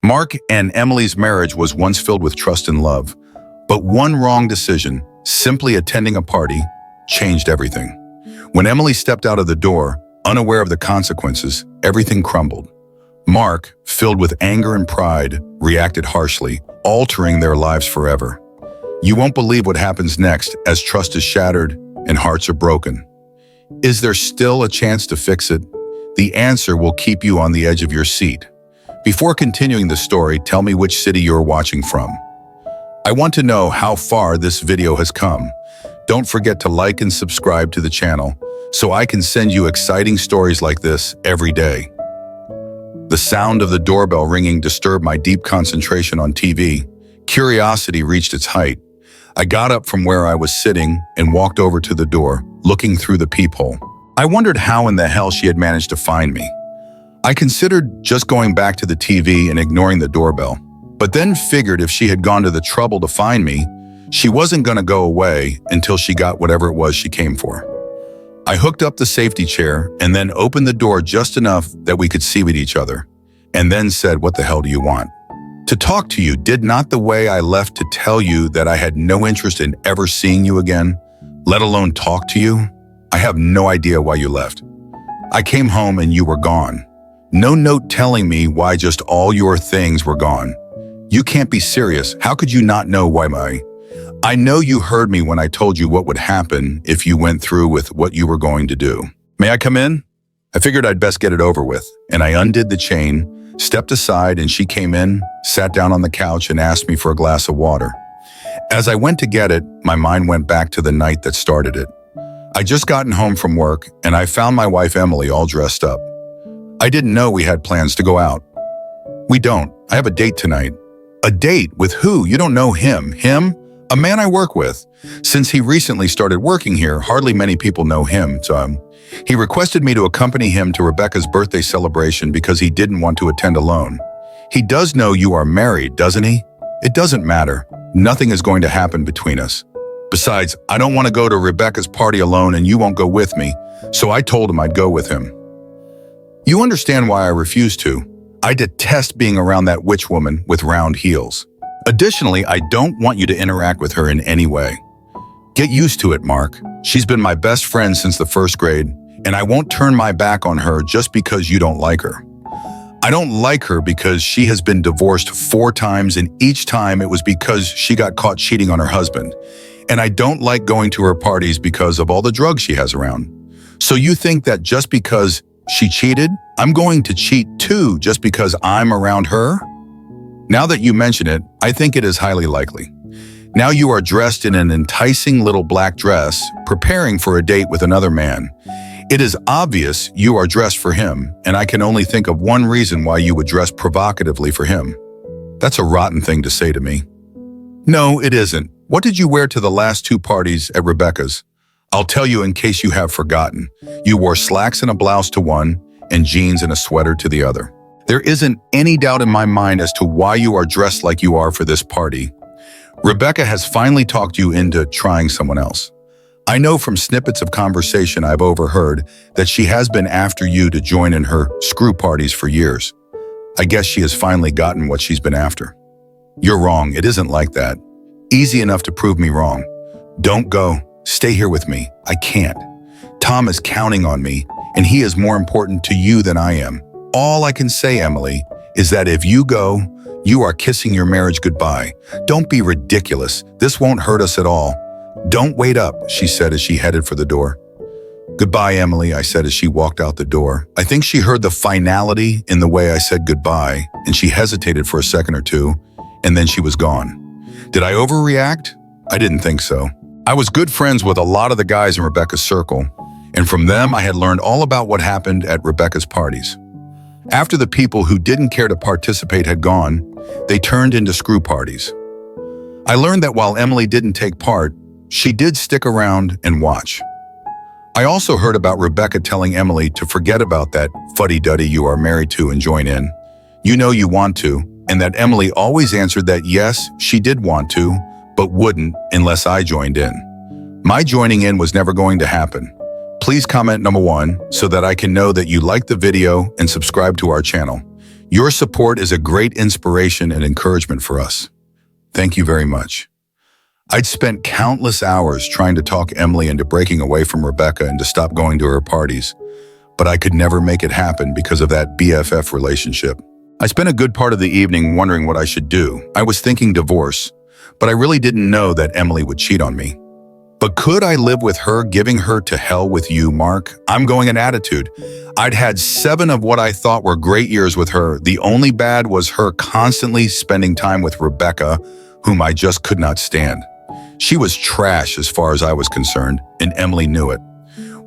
Mark and Emily's marriage was once filled with trust and love, but one wrong decision, simply attending a party, changed everything. When Emily stepped out of the door, unaware of the consequences, everything crumbled. Mark, filled with anger and pride, reacted harshly, altering their lives forever. You won't believe what happens next as trust is shattered and hearts are broken. Is there still a chance to fix it? The answer will keep you on the edge of your seat. Before continuing the story, tell me which city you're watching from. I want to know how far this video has come. Don't forget to like and subscribe to the channel so I can send you exciting stories like this every day. The sound of the doorbell ringing disturbed my deep concentration on TV. Curiosity reached its height. I got up from where I was sitting and walked over to the door, looking through the peephole. I wondered how in the hell she had managed to find me. I considered just going back to the TV and ignoring the doorbell, but then figured if she had gone to the trouble to find me, she wasn't going to go away until she got whatever it was she came for. I hooked up the safety chair and then opened the door just enough that we could see with each other, and then said, "What the hell do you want?" To talk to you, did not the way I left to tell you that I had no interest in ever seeing you again, let alone talk to you? I have no idea why you left. I came home and you were gone. No note telling me why just all your things were gone. You can't be serious. How could you not know why I know you heard me when I told you what would happen if you went through with what you were going to do. May I come in? I figured I'd best get it over with, and I undid the chain, stepped aside, and she came in, sat down on the couch, and asked me for a glass of water. As I went to get it, my mind went back to the night that started it. I'd just gotten home from work, and I found my wife Emily all dressed up. I didn't know we had plans to go out. We don't. I have a date tonight. A date? With who? You don't know him. Him? A man I work with. Since he recently started working here, hardly many people know him, so he requested me to accompany him to Rebecca's birthday celebration because he didn't want to attend alone. He does know you are married, doesn't he? It doesn't matter. Nothing is going to happen between us. Besides, I don't want to go to Rebecca's party alone and you won't go with me, so I told him I'd go with him. You understand why I refused to. I detest being around that witch woman with round heels. Additionally, I don't want you to interact with her in any way. Get used to it, Mark. She's been my best friend since the first grade, and I won't turn my back on her just because you don't like her. I don't like her because she has been divorced 4 times, and each time it was because she got caught cheating on her husband. And I don't like going to her parties because of all the drugs she has around. So you think that just because she cheated, I'm going to cheat too just because I'm around her? Now that you mention it, I think it is highly likely. Now you are dressed in an enticing little black dress, preparing for a date with another man. It is obvious you are dressed for him, and I can only think of one reason why you would dress provocatively for him. That's a rotten thing to say to me. No, it isn't. What did you wear to the last 2 parties at Rebecca's? I'll tell you in case you have forgotten. You wore slacks and a blouse to one, and jeans and a sweater to the other. There isn't any doubt in my mind as to why you are dressed like you are for this party. Rebecca has finally talked you into trying someone else. I know from snippets of conversation I've overheard that she has been after you to join in her screw parties for years. I guess she has finally gotten what she's been after. You're wrong. It isn't like that. Easy enough to prove me wrong. Don't go. Stay here with me. I can't. Tom is counting on me, and he is more important to you than I am. All I can say, Emily, is that if you go, you are kissing your marriage goodbye. Don't be ridiculous. This won't hurt us at all. Don't wait up, she said as she headed for the door. Goodbye, Emily, I said as she walked out the door. I think she heard the finality in the way I said goodbye, and she hesitated for a second or two, and then she was gone. Did I overreact? I didn't think so. I was good friends with a lot of the guys in Rebecca's circle, and from them I had learned all about what happened at Rebecca's parties. After the people who didn't care to participate had gone, they turned into screw parties. I learned that while Emily didn't take part, she did stick around and watch. I also heard about Rebecca telling Emily to forget about that fuddy-duddy you are married to and join in. You know you want to, and that Emily always answered that yes, she did want to, but wouldn't unless I joined in. My joining in was never going to happen. Please comment number 1 so that I can know that you liked the video and subscribe to our channel. Your support is a great inspiration and encouragement for us. Thank you very much. I'd spent countless hours trying to talk Emily into breaking away from Rebecca and to stop going to her parties, but I could never make it happen because of that BFF relationship. I spent a good part of the evening wondering what I should do. I was thinking divorce, but I really didn't know that Emily would cheat on me. But could I live with her, giving her to hell with you, Mark? I'm going in attitude. I'd had 7 of what I thought were great years with her. The only bad was her constantly spending time with Rebecca, whom I just could not stand. She was trash as far as I was concerned, and Emily knew it.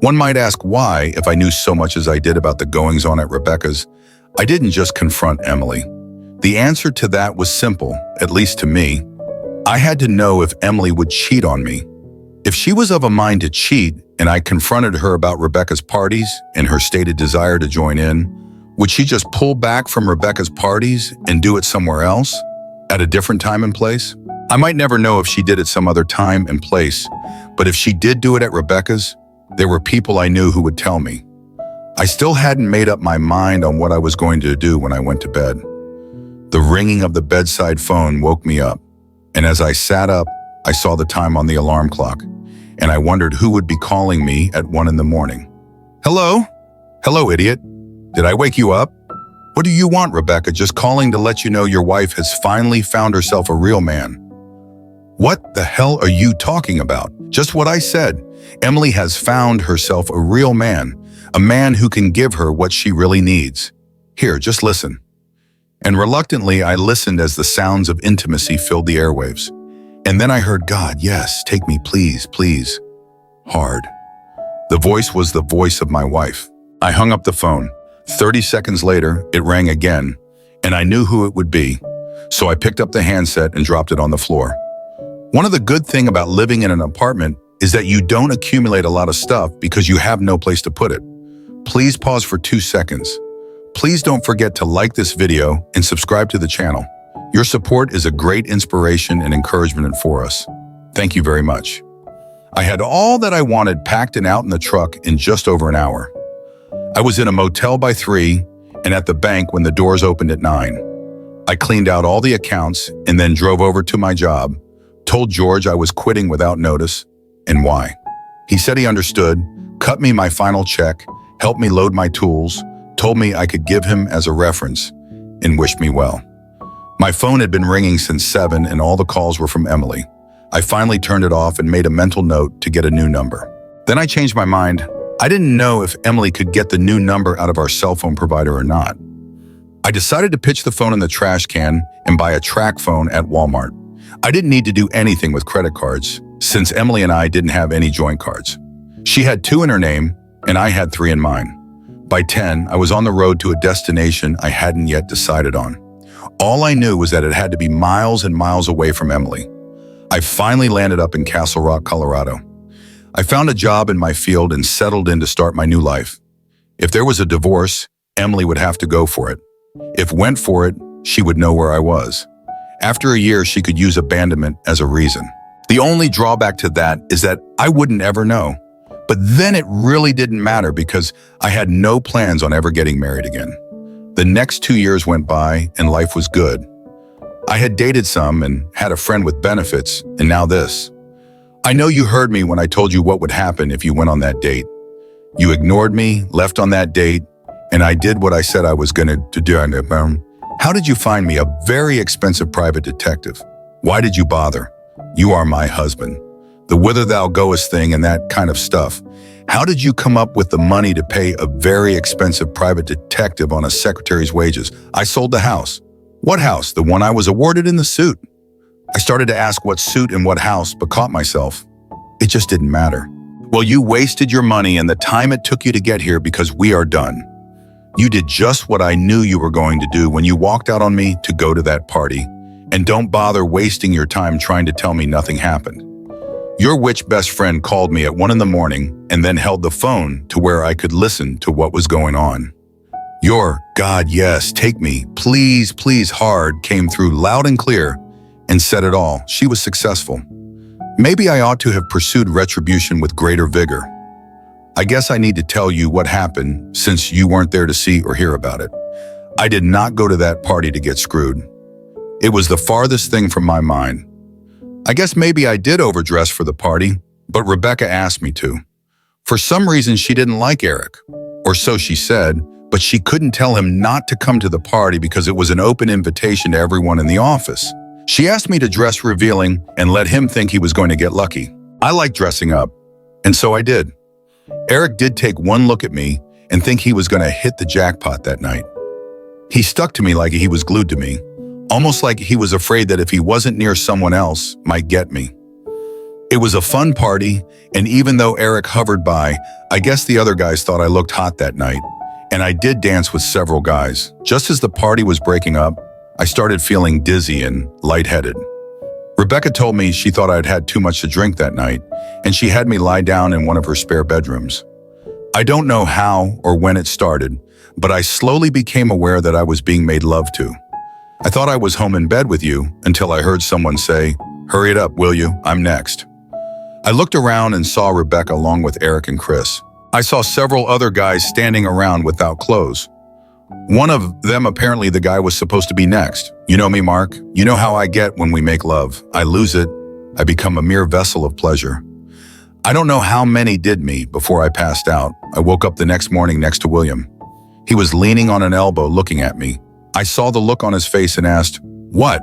One might ask why, if I knew so much as I did about the goings-on at Rebecca's, I didn't just confront Emily. The answer to that was simple, at least to me. I had to know if Emily would cheat on me. If she was of a mind to cheat, and I confronted her about Rebecca's parties and her stated desire to join in, would she just pull back from Rebecca's parties and do it somewhere else, at a different time and place? I might never know if she did it some other time and place, but if she did do it at Rebecca's, there were people I knew who would tell me. I still hadn't made up my mind on what I was going to do when I went to bed. The ringing of the bedside phone woke me up, and as I sat up, I saw the time on the alarm clock, and I wondered who would be calling me at 1 in the morning. Hello? Hello, idiot. Did I wake you up? What do you want, Rebecca? Just calling to let you know your wife has finally found herself a real man. What the hell are you talking about? Just what I said. Emily has found herself a real man, a man who can give her what she really needs. Here, just listen. And reluctantly, I listened as the sounds of intimacy filled the airwaves. And then I heard, God, yes, take me, please, please. Hard. The voice was the voice of my wife. I hung up the phone. 30 seconds later, it rang again, and I knew who it would be. So I picked up the handset and dropped it on the floor. One of the good things about living in an apartment is that you don't accumulate a lot of stuff because you have no place to put it. Please pause for 2 seconds. Please don't forget to like this video and subscribe to the channel. Your support is a great inspiration and encouragement for us. Thank you very much. I had all that I wanted packed and out in the truck in just over an hour. I was in a motel by 3 and at the bank when the doors opened at 9. I cleaned out all the accounts and then drove over to my job, told George I was quitting without notice and why. He said he understood, cut me my final check, helped me load my tools, told me I could give him as a reference, and wished me well. My phone had been ringing since 7 and all the calls were from Emily. I finally turned it off and made a mental note to get a new number. Then I changed my mind. I didn't know if Emily could get the new number out of our cell phone provider or not. I decided to pitch the phone in the trash can and buy a track phone at Walmart. I didn't need to do anything with credit cards, since Emily and I didn't have any joint cards. She had 2 in her name, and I had 3 in mine. By 10, I was on the road to a destination I hadn't yet decided on. All I knew was that it had to be miles and miles away from Emily. I finally landed up in Castle Rock, Colorado. I found a job in my field and settled in to start my new life. If there was a divorce, Emily would have to go for it. If went for it, she would know where I was. After a year, she could use abandonment as a reason. The only drawback to that is that I wouldn't ever know. But then it really didn't matter because I had no plans on ever getting married again. The next 2 years went by and life was good. I had dated some and had a friend with benefits, and now this. I know you heard me when I told you what would happen if you went on that date. You ignored me, left on that date, and I did what I said I was going to do. How did you find me? A very expensive private detective. Why did you bother? You are my husband. The whither thou goest thing and that kind of stuff. How did you come up with the money to pay a very expensive private detective on a secretary's wages? I sold the house. What house? The one I was awarded in the suit. I started to ask what suit and what house, but caught myself. It just didn't matter. Well, you wasted your money and the time it took you to get here because we are done. You did just what I knew you were going to do when you walked out on me to go to that party. And don't bother wasting your time trying to tell me nothing happened. Your witch best friend called me at 1 in the morning and then held the phone to where I could listen to what was going on. Your God, yes, take me, please, please, hard came through loud and clear and said it all. She was successful. Maybe I ought to have pursued retribution with greater vigor. I guess I need to tell you what happened since you weren't there to see or hear about it. I did not go to that party to get screwed. It was the farthest thing from my mind. I guess maybe I did overdress for the party, but Rebecca asked me to. For some reason, she didn't like Eric, or so she said, but she couldn't tell him not to come to the party because it was an open invitation to everyone in the office. She asked me to dress revealing and let him think he was going to get lucky. I like dressing up, and so I did. Eric did take one look at me and think he was going to hit the jackpot that night. He stuck to me like he was glued to me, almost like he was afraid that if he wasn't near someone else, might get me. It was a fun party, and even though Eric hovered by, I guess the other guys thought I looked hot that night, and I did dance with several guys. Just as the party was breaking up, I started feeling dizzy and lightheaded. Rebecca told me she thought I'd had too much to drink that night, and she had me lie down in one of her spare bedrooms. I don't know how or when it started, but I slowly became aware that I was being made love to. I thought I was home in bed with you until I heard someone say, "Hurry it up, will you? I'm next." I looked around and saw Rebecca along with Eric and Chris. I saw several other guys standing around without clothes. One of them, apparently the guy was supposed to be next. You know me, Mark. You know how I get when we make love. I lose it. I become a mere vessel of pleasure. I don't know how many did me before I passed out. I woke up the next morning next to William. He was leaning on an elbow looking at me. I saw the look on his face and asked, "What?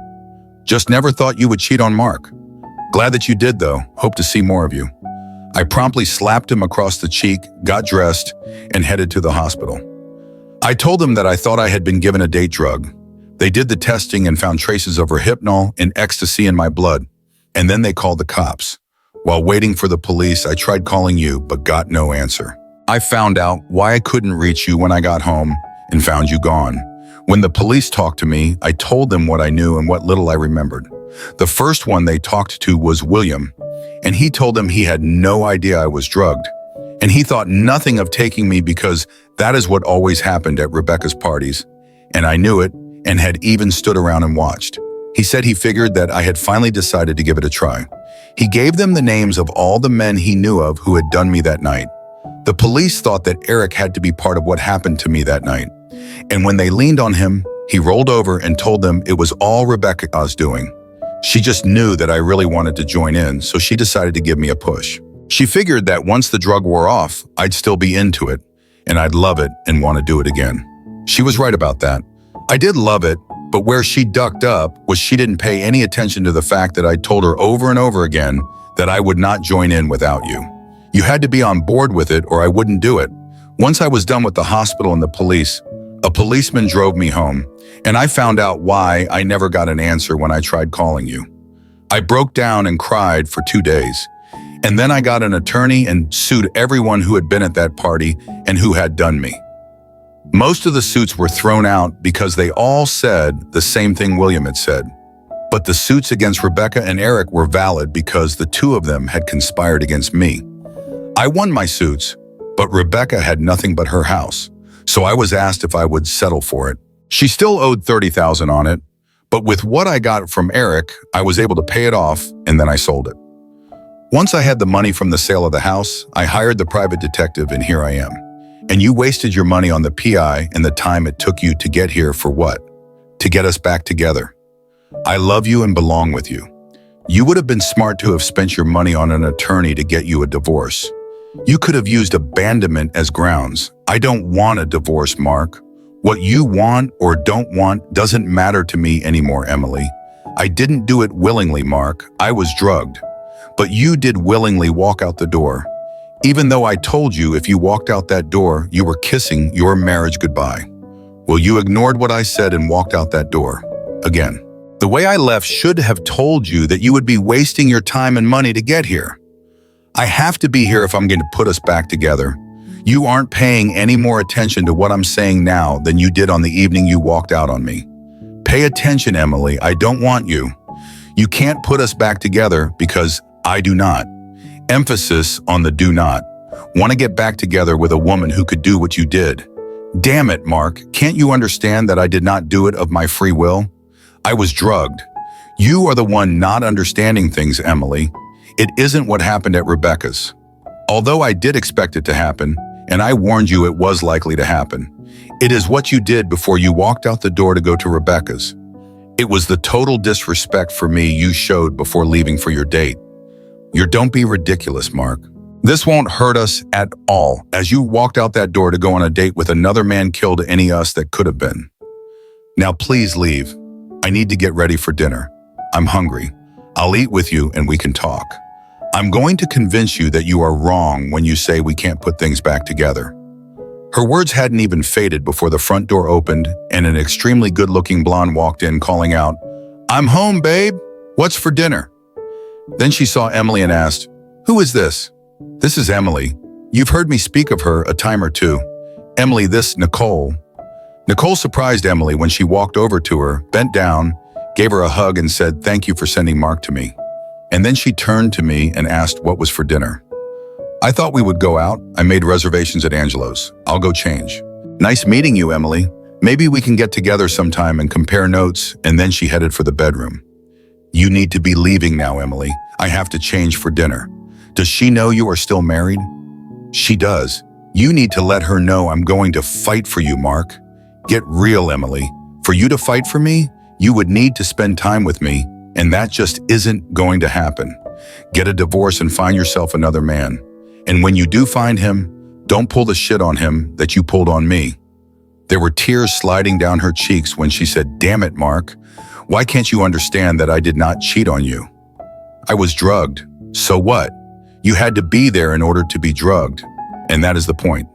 Just never thought you would cheat on Mark. Glad that you did, though. Hope to see more of you." I promptly slapped him across the cheek, got dressed, and headed to the hospital. I told them that I thought I had been given a date drug. They did the testing and found traces of Rohypnol and ecstasy in my blood, and then they called the cops. While waiting for the police, I tried calling you, but got no answer. I found out why I couldn't reach you when I got home and found you gone. When the police talked to me, I told them what I knew and what little I remembered. The first one they talked to was William, and he told them he had no idea I was drugged. And he thought nothing of taking me because that is what always happened at Rebecca's parties. And I knew it and had even stood around and watched. He said he figured that I had finally decided to give it a try. He gave them the names of all the men he knew of who had done me that night. The police thought that Eric had to be part of what happened to me that night. And when they leaned on him, he rolled over and told them it was all Rebecca's doing. She just knew that I really wanted to join in, so she decided to give me a push. She figured that once the drug wore off, I'd still be into it, and I'd love it and want to do it again. She was right about that. I did love it, but where she ducked up was she didn't pay any attention to the fact that I told her over and over again that I would not join in without you. You had to be on board with it or I wouldn't do it. Once I was done with the hospital and the police, a policeman drove me home, and I found out why I never got an answer when I tried calling you. I broke down and cried for 2 days. And then I got an attorney and sued everyone who had been at that party and who had done me. Most of the suits were thrown out because they all said the same thing William had said. But the suits against Rebecca and Eric were valid because the two of them had conspired against me. I won my suits, but Rebecca had nothing but her house, so I was asked if I would settle for it. She still owed $30,000 on it, but with what I got from Eric, I was able to pay it off and then I sold it. Once I had the money from the sale of the house, I hired the private detective and here I am. And you wasted your money on the PI and the time it took you to get here for what? To get us back together. I love you and belong with you. You would have been smart to have spent your money on an attorney to get you a divorce. You could have used abandonment as grounds. I don't want a divorce, Mark. What you want or don't want doesn't matter to me anymore, Emily. I didn't do it willingly, Mark. I was drugged. But you did willingly walk out the door. Even though I told you if you walked out that door, you were kissing your marriage goodbye. Well, you ignored what I said and walked out that door. Again. The way I left should have told you that you would be wasting your time and money to get here. I have to be here if I'm going to put us back together. You aren't paying any more attention to what I'm saying now than you did on the evening you walked out on me. Pay attention, Emily. I don't want you. You can't put us back together because I do not. Emphasis on the do not. Want to get back together with a woman who could do what you did. Damn it, Mark. Can't you understand that I did not do it of my free will? I was drugged. You are the one not understanding things, Emily. It isn't what happened at Rebecca's. Although I did expect it to happen, and I warned you it was likely to happen, It is what you did before you walked out the door to go to Rebecca's. It was the total disrespect for me you showed before leaving for your date. Don't be ridiculous, Mark. This won't hurt us at all, as you walked out that door to go on a date with another man killed any us that could have been. Now please leave. I need to get ready for dinner. I'm hungry. I'll eat with you and we can talk. I'm going to convince you that you are wrong when you say we can't put things back together. Her words hadn't even faded before the front door opened and an extremely good-looking blonde walked in calling out, "I'm home, babe. What's for dinner?" Then she saw Emily and asked, "Who is this?" "This is Emily. You've heard me speak of her a time or two. Emily, this Nicole." Nicole surprised Emily when she walked over to her, bent down, gave her a hug and said, "Thank you for sending Mark to me." And then she turned to me and asked what was for dinner. "I thought we would go out. I made reservations at Angelo's. I'll go change." "Nice meeting you, Emily. Maybe we can get together sometime and compare notes." And then she headed for the bedroom. "You need to be leaving now, Emily. I have to change for dinner. Does she know you are still married?" "She does. You need to let her know I'm going to fight for you, Mark." "Get real, Emily. For you to fight for me, you would need to spend time with me, and that just isn't going to happen. Get a divorce and find yourself another man. And when you do find him, don't pull the shit on him that you pulled on me." There were tears sliding down her cheeks when she said, "Damn it, Mark. Why can't you understand that I did not cheat on you? I was drugged. So what? You had to be there in order to be drugged. And that is the point.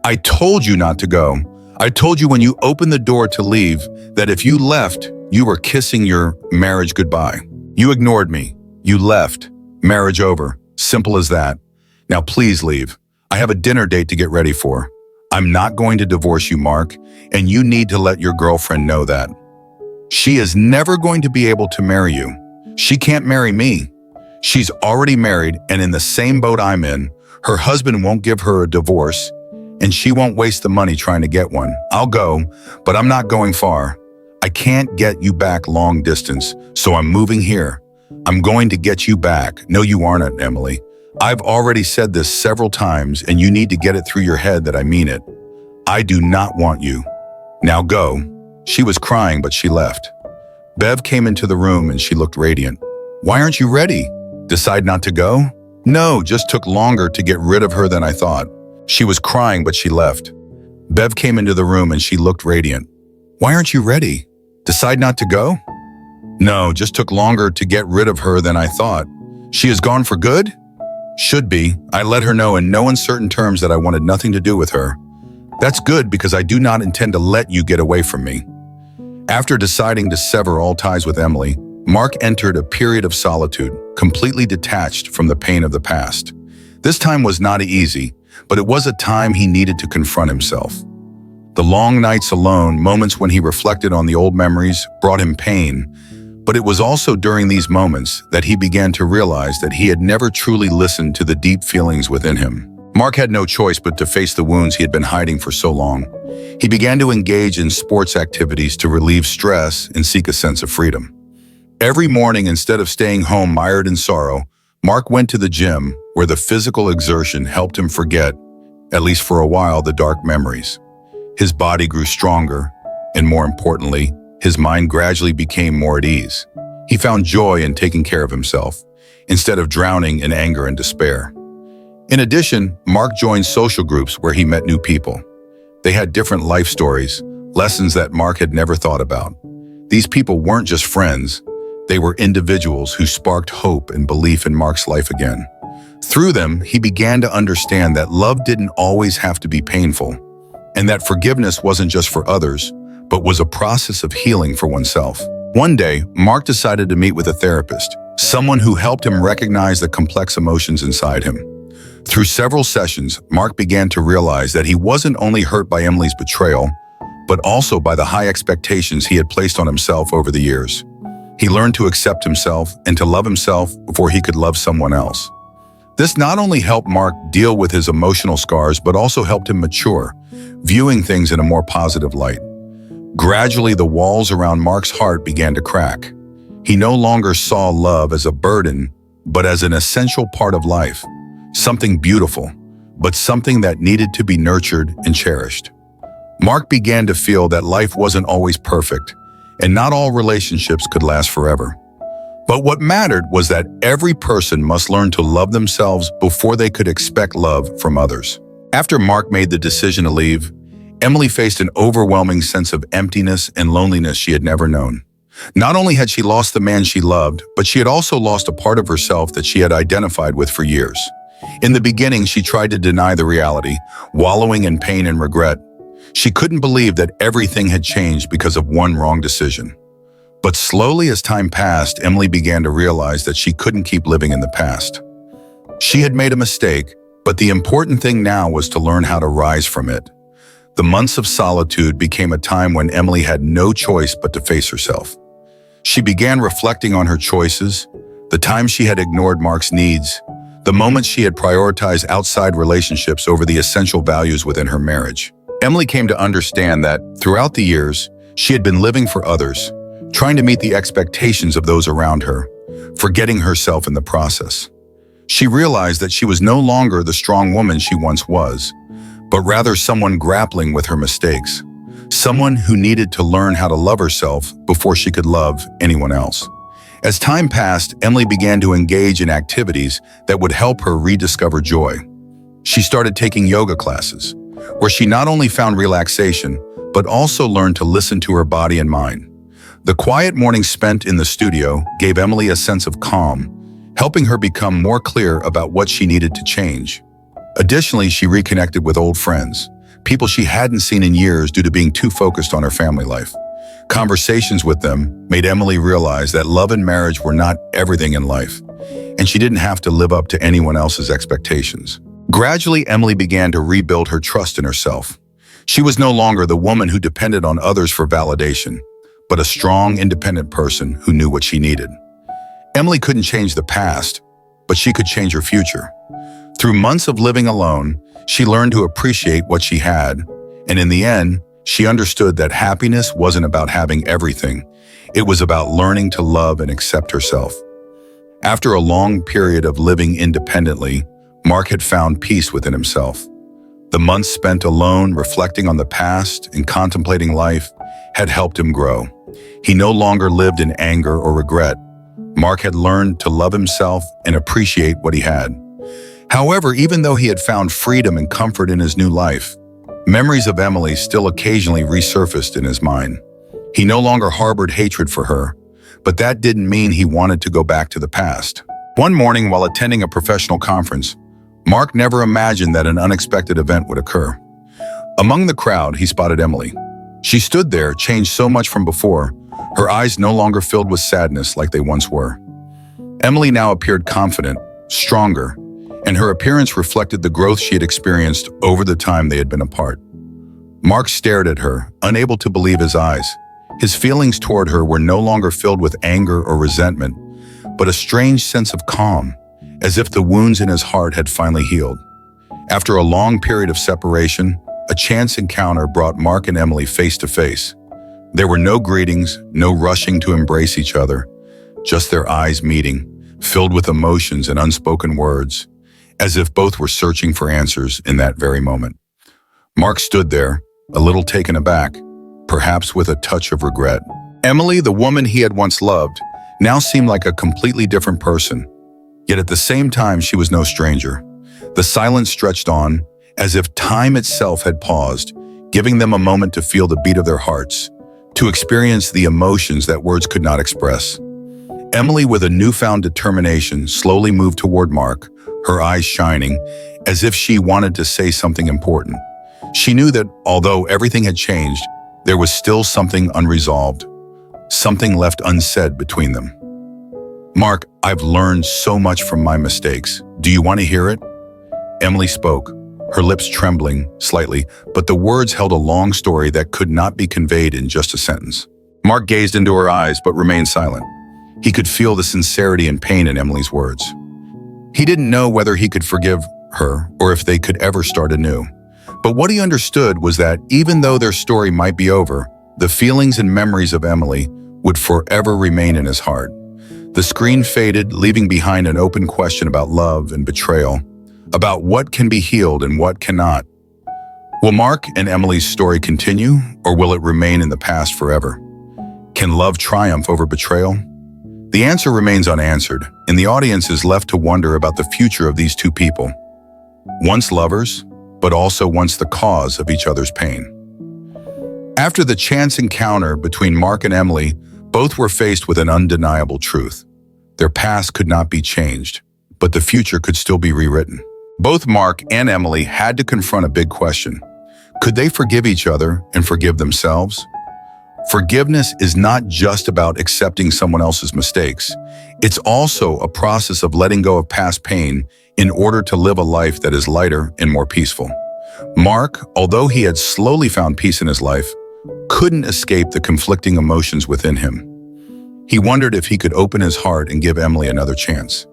I told you not to go. I told you when you opened the door to leave that if you left, you were kissing your marriage goodbye. You ignored me. You left. Marriage over. Simple as that. Now please leave. I have a dinner date to get ready for. I'm not going to divorce you, Mark, and you need to let your girlfriend know that. She is never going to be able to marry you. She can't marry me. She's already married and in the same boat I'm in. Her husband won't give her a divorce, and she won't waste the money trying to get one. I'll go, but I'm not going far. I can't get you back long distance, so I'm moving here. I'm going to get you back. No, you aren't, Emily. I've already said this several times, and you need to get it through your head that I mean it. I do not want you. Now go." She was crying, but she left. Bev came into the room and she looked radiant. "Why aren't you ready? Decide not to go?" "No, just took longer to get rid of her than I thought." She was crying, but she left. Bev came into the room and she looked radiant. "Why aren't you ready? Decide not to go?" "No, just took longer to get rid of her than I thought." "She is gone for good?" "Should be. I let her know in no uncertain terms that I wanted nothing to do with her." "That's good because I do not intend to let you get away from me." After deciding to sever all ties with Emily, Mark entered a period of solitude, completely detached from the pain of the past. This time was not easy, but it was a time he needed to confront himself. The long nights alone, moments when he reflected on the old memories, brought him pain, but it was also during these moments that he began to realize that he had never truly listened to the deep feelings within him. Mark had no choice but to face the wounds he had been hiding for so long. He began to engage in sports activities to relieve stress and seek a sense of freedom. Every morning, instead of staying home mired in sorrow, Mark went to the gym where the physical exertion helped him forget, at least for a while, the dark memories. His body grew stronger, and more importantly, his mind gradually became more at ease. He found joy in taking care of himself, instead of drowning in anger and despair. In addition, Mark joined social groups where he met new people. They had different life stories, lessons that Mark had never thought about. These people weren't just friends, they were individuals who sparked hope and belief in Mark's life again. Through them, he began to understand that love didn't always have to be painful, and that forgiveness wasn't just for others, but was a process of healing for oneself. One day, Mark decided to meet with a therapist, someone who helped him recognize the complex emotions inside him. Through several sessions, Mark began to realize that he wasn't only hurt by Emily's betrayal, but also by the high expectations he had placed on himself over the years. He learned to accept himself and to love himself before he could love someone else. This not only helped Mark deal with his emotional scars, but also helped him mature, viewing things in a more positive light. Gradually, the walls around Mark's heart began to crack. He no longer saw love as a burden, but as an essential part of life, something beautiful, but something that needed to be nurtured and cherished. Mark began to feel that life wasn't always perfect, and not all relationships could last forever. But what mattered was that every person must learn to love themselves before they could expect love from others. After Mark made the decision to leave, Emily faced an overwhelming sense of emptiness and loneliness she had never known. Not only had she lost the man she loved, but she had also lost a part of herself that she had identified with for years. In the beginning, she tried to deny the reality, wallowing in pain and regret. She couldn't believe that everything had changed because of one wrong decision. But slowly as time passed, Emily began to realize that she couldn't keep living in the past. She had made a mistake, but the important thing now was to learn how to rise from it. The months of solitude became a time when Emily had no choice but to face herself. She began reflecting on her choices, the times she had ignored Mark's needs, the moments she had prioritized outside relationships over the essential values within her marriage. Emily came to understand that, throughout the years, she had been living for others, trying to meet the expectations of those around her, forgetting herself in the process. She realized that she was no longer the strong woman she once was, but rather someone grappling with her mistakes, someone who needed to learn how to love herself before she could love anyone else. As time passed, Emily began to engage in activities that would help her rediscover joy. She started taking yoga classes, where she not only found relaxation, but also learned to listen to her body and mind. The quiet mornings spent in the studio gave Emily a sense of calm, helping her become more clear about what she needed to change. Additionally, she reconnected with old friends, people she hadn't seen in years due to being too focused on her family life. Conversations with them made Emily realize that love and marriage were not everything in life, and she didn't have to live up to anyone else's expectations. Gradually, Emily began to rebuild her trust in herself. She was no longer the woman who depended on others for validation, but a strong, independent person who knew what she needed. Emily couldn't change the past, but she could change her future. Through months of living alone, she learned to appreciate what she had, and in the end, she understood that happiness wasn't about having everything. It was about learning to love and accept herself. After a long period of living independently, Mark had found peace within himself. The months spent alone, reflecting on the past and contemplating life, had helped him grow. He no longer lived in anger or regret. Mark had learned to love himself and appreciate what he had. However, even though he had found freedom and comfort in his new life, memories of Emily still occasionally resurfaced in his mind. He no longer harbored hatred for her, but that didn't mean he wanted to go back to the past. One morning, while attending a professional conference, Mark never imagined that an unexpected event would occur. Among the crowd, he spotted Emily. She stood there, changed so much from before, her eyes no longer filled with sadness like they once were. Emily now appeared confident, stronger, and her appearance reflected the growth she had experienced over the time they had been apart. Mark stared at her, unable to believe his eyes. His feelings toward her were no longer filled with anger or resentment, but a strange sense of calm, as if the wounds in his heart had finally healed. After a long period of separation, a chance encounter brought Mark and Emily face to face. There were no greetings, no rushing to embrace each other, just their eyes meeting, filled with emotions and unspoken words, as if both were searching for answers in that very moment. Mark stood there, a little taken aback, perhaps with a touch of regret. Emily, the woman he had once loved, now seemed like a completely different person. Yet at the same time, she was no stranger. The silence stretched on, as if time itself had paused, giving them a moment to feel the beat of their hearts, to experience the emotions that words could not express. Emily, with a newfound determination, slowly moved toward Mark, her eyes shining, as if she wanted to say something important. She knew that, although everything had changed, there was still something unresolved, something left unsaid between them. "Mark, I've learned so much from my mistakes. Do you want to hear it?" Emily spoke, her lips trembling slightly, but the words held a long story that could not be conveyed in just a sentence. Mark gazed into her eyes but remained silent. He could feel the sincerity and pain in Emily's words. He didn't know whether he could forgive her or if they could ever start anew. But what he understood was that even though their story might be over, the feelings and memories of Emily would forever remain in his heart. The screen faded, leaving behind an open question about love and betrayal, about what can be healed and what cannot. Will Mark and Emily's story continue, or will it remain in the past forever? Can love triumph over betrayal? The answer remains unanswered, and the audience is left to wonder about the future of these two people. Once lovers, but also once the cause of each other's pain. After the chance encounter between Mark and Emily, both were faced with an undeniable truth. Their past could not be changed, but the future could still be rewritten. Both Mark and Emily had to confront a big question. Could they forgive each other and forgive themselves? Forgiveness is not just about accepting someone else's mistakes. It's also a process of letting go of past pain in order to live a life that is lighter and more peaceful. Mark, although he had slowly found peace in his life, couldn't escape the conflicting emotions within him. He wondered if he could open his heart and give Emily another chance.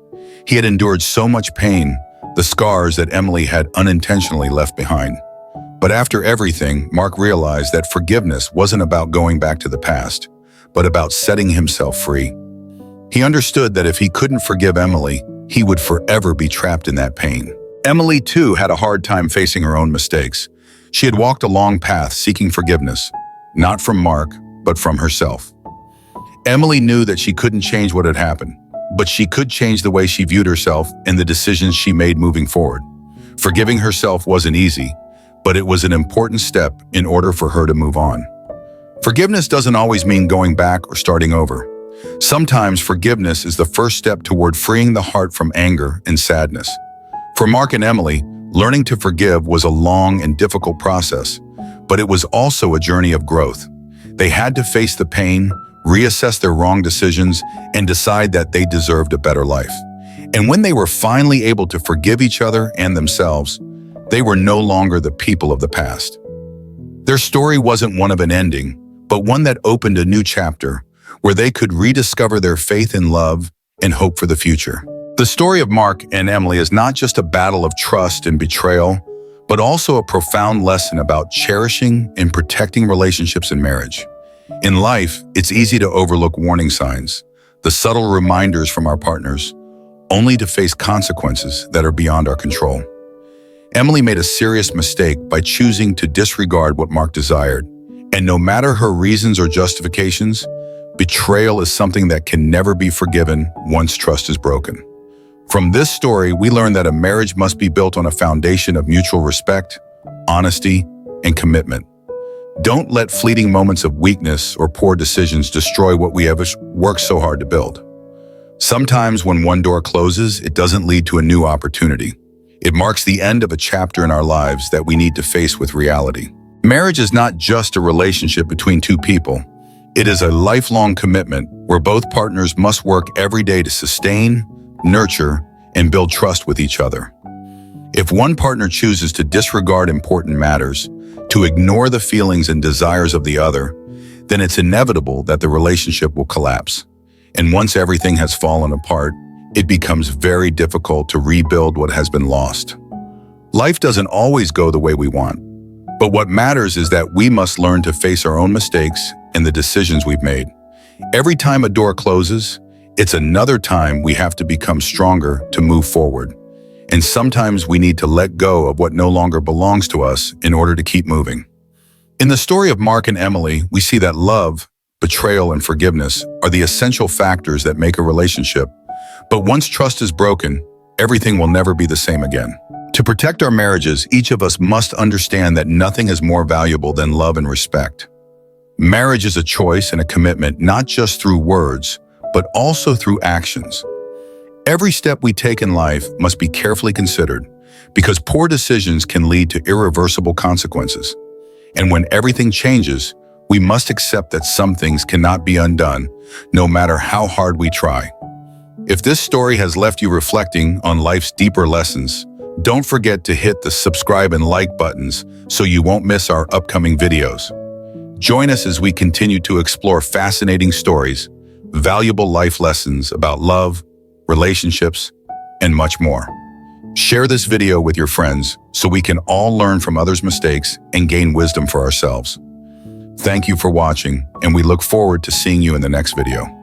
He had endured so much pain, the scars that Emily had unintentionally left behind. But after everything, Mark realized that forgiveness wasn't about going back to the past, but about setting himself free. He understood that if he couldn't forgive Emily, he would forever be trapped in that pain. Emily, too, had a hard time facing her own mistakes. She had walked a long path seeking forgiveness, not from Mark, but from herself. Emily knew that she couldn't change what had happened, but she could change the way she viewed herself and the decisions she made moving forward. Forgiving herself wasn't easy, but it was an important step in order for her to move on. Forgiveness doesn't always mean going back or starting over. Sometimes forgiveness is the first step toward freeing the heart from anger and sadness. For Mark and Emily, learning to forgive was a long and difficult process, but it was also a journey of growth. They had to face the pain, reassess their wrong decisions, and decide that they deserved a better life. And when they were finally able to forgive each other and themselves, they were no longer the people of the past. Their story wasn't one of an ending, but one that opened a new chapter where they could rediscover their faith in love and hope for the future. The story of Mark and Emily is not just a battle of trust and betrayal, but also a profound lesson about cherishing and protecting relationships in marriage. In life, it's easy to overlook warning signs, the subtle reminders from our partners, only to face consequences that are beyond our control. Emily made a serious mistake by choosing to disregard what Mark desired, and no matter her reasons or justifications, betrayal is something that can never be forgiven once trust is broken. From this story, we learn that a marriage must be built on a foundation of mutual respect, honesty, and commitment. Don't let fleeting moments of weakness or poor decisions destroy what we have worked so hard to build. Sometimes when one door closes, it doesn't lead to a new opportunity. It marks the end of a chapter in our lives that we need to face with reality. Marriage is not just a relationship between two people. It is a lifelong commitment where both partners must work every day to sustain, nurture, and build trust with each other. If one partner chooses to disregard important matters, to ignore the feelings and desires of the other, then it's inevitable that the relationship will collapse. And once everything has fallen apart, it becomes very difficult to rebuild what has been lost. Life doesn't always go the way we want, but what matters is that we must learn to face our own mistakes and the decisions we've made. Every time a door closes, it's another time we have to become stronger to move forward. And sometimes we need to let go of what no longer belongs to us in order to keep moving. In the story of Mark and Emily, we see that love, betrayal, and forgiveness are the essential factors that make a relationship. But once trust is broken, everything will never be the same again. To protect our marriages, each of us must understand that nothing is more valuable than love and respect. Marriage is a choice and a commitment, not just through words, but also through actions. Every step we take in life must be carefully considered, because poor decisions can lead to irreversible consequences. And when everything changes, we must accept that some things cannot be undone, no matter how hard we try. If this story has left you reflecting on life's deeper lessons, don't forget to hit the subscribe and like buttons so you won't miss our upcoming videos. Join us as we continue to explore fascinating stories, valuable life lessons about love, relationships, and much more. Share this video with your friends so we can all learn from others' mistakes and gain wisdom for ourselves. Thank you for watching, and we look forward to seeing you in the next video.